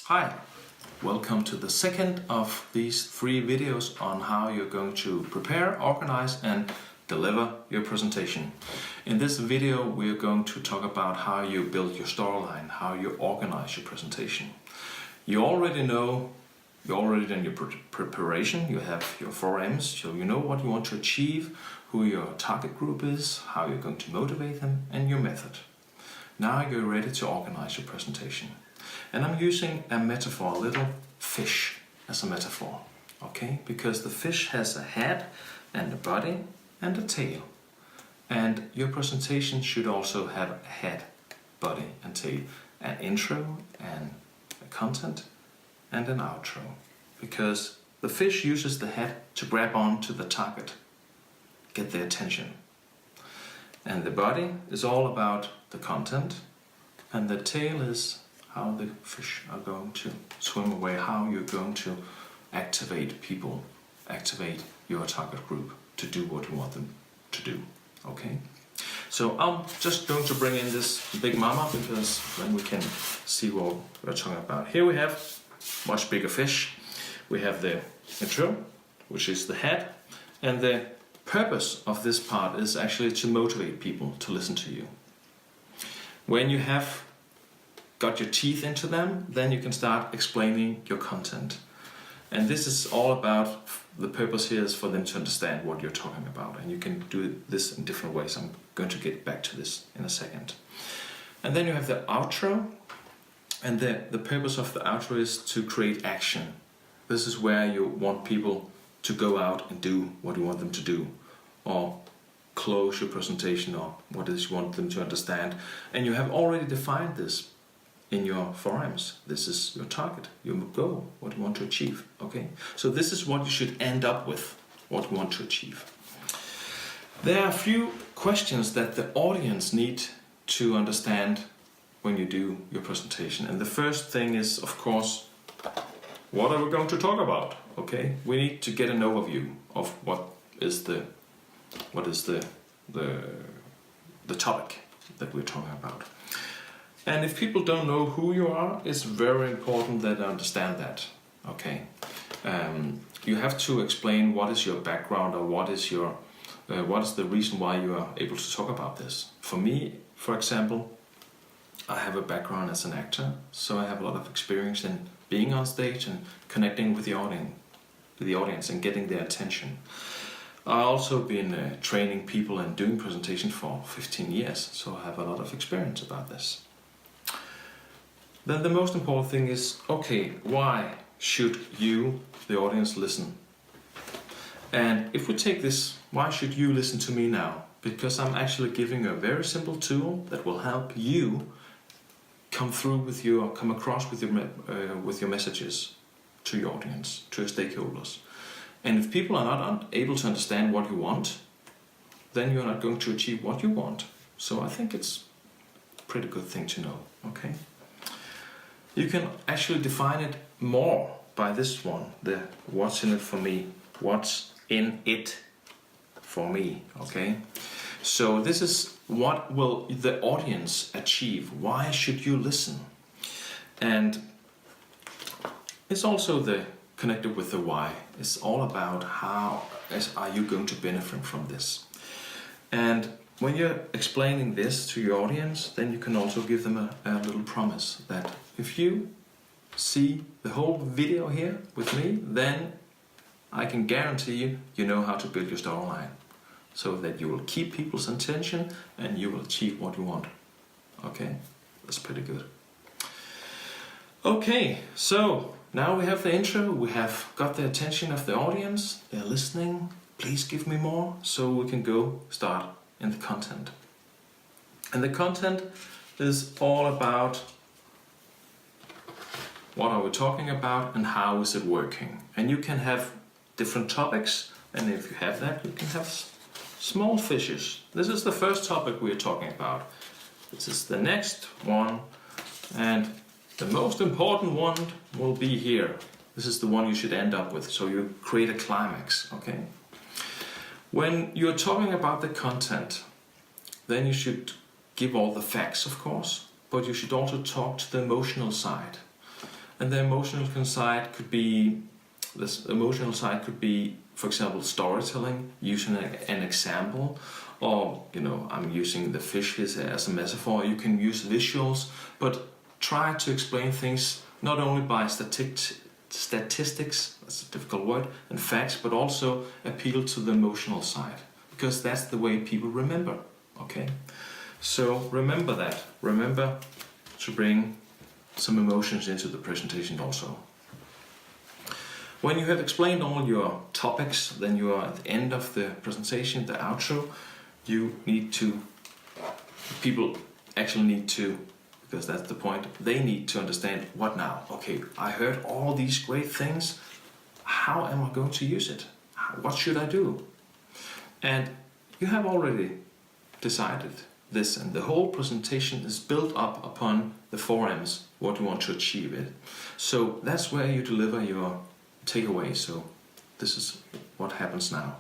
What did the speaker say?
Hi, welcome to the second of these 3 videos on how you're going to prepare, organize and deliver your presentation. In this video we're going to talk about how you build your storyline, how you organize your presentation. You already know, you're already done your preparation, you have your 4 M's, so you know what you want to achieve, who your target group is, how you're going to motivate them and your method. Now you're ready to organize your presentation. And I'm using a metaphor, a little fish as a metaphor, okay? Because the fish has a head and a body and a tail. And your presentation should also have a head, body and tail, an intro and a content and an outro. Because the fish uses the head to grab on to the target, get their attention. And the body is all about the content, and the tail is how the fish are going to swim away, how you're going to activate people, activate your target group to do what you want them to do, okay? So I'm just going to bring in this big mama because then we can see what we're talking about. Here we have much bigger fish. We have the intro, which is the head, and the purpose of this part is actually to motivate people to listen to you. When you have got your teeth into them, then you can start explaining your content. And this is all about, the purpose here is for them to understand what you're talking about. And you can do this in different ways. I'm going to get back to this in a second. And then you have the outro. And the purpose of the outro is to create action. This is where you want people to go out and do what you want them to do, or close your presentation, or what it is you want them to understand. And you have already defined this in your forums. This is your target, your goal, what you want to achieve, okay? So this is what you should end up with, what you want to achieve. There are a few questions that the audience need to understand when you do your presentation. And the first thing is, of course, what are we going to talk about, okay? We need to get an overview of what is the topic that we're talking about. And if people don't know who you are, it's very important that they understand that, okay? You have to explain what is your background, or what is the reason why you are able to talk about this. For me, for example, I have a background as an actor, so I have a lot of experience in being on stage and connecting with the audience and getting their attention. I've also been training people and doing presentations for 15 years, so I have a lot of experience about this. Then the most important thing is, okay, why should you, the audience, listen? And if we take this, why should you listen to me now? Because I'm actually giving you a very simple tool that will help you come across with your messages to your audience, to your stakeholders. And if people are not able to understand what you want, then you're not going to achieve what you want. So I think it's a pretty good thing to know, okay? You can actually define it more by this one, the what's in it for me, what's in it for me, okay? So this is what will the audience achieve, why should you listen? And it's also connected with the why. It's all about how are you going to benefit from this. And when you're explaining this to your audience, then you can also give them a little promise that if you see the whole video here with me, then I can guarantee you know how to build your storyline, so that you will keep people's attention and you will achieve what you want. Okay, that's pretty good. Okay, so now we have the intro, we have got the attention of the audience, they're listening, please give me more, so we can go start in the content. And the content is all about what are we talking about and how is it working. And you can have different topics, and if you have that, you can have small fishes. This is the first topic we're talking about. This is the next one, and the most important one will be here. This is the one you should end up with, so you create a climax, okay? When you're talking about the content, then you should give all the facts, of course, but you should also talk to the emotional side. And the emotional side could be, for example, storytelling, using an example, or I'm using the fish here as a metaphor. You can use visuals, but try to explain things not only by statistics, that's a difficult word, and facts, but also appeal to the emotional side, because that's the way people remember. Okay, so remember that. Remember to bring some emotions into the presentation also. When you have explained all your topics, then you are at the end of the presentation, the outro. People actually need to, because that's the point, they need to understand, what now? Okay, I heard all these great things. How am I going to use it? What should I do? And you have already decided this, and the whole presentation is built up upon the 4M's, what you want to achieve it. So that's where you deliver your takeaway. So this is what happens now.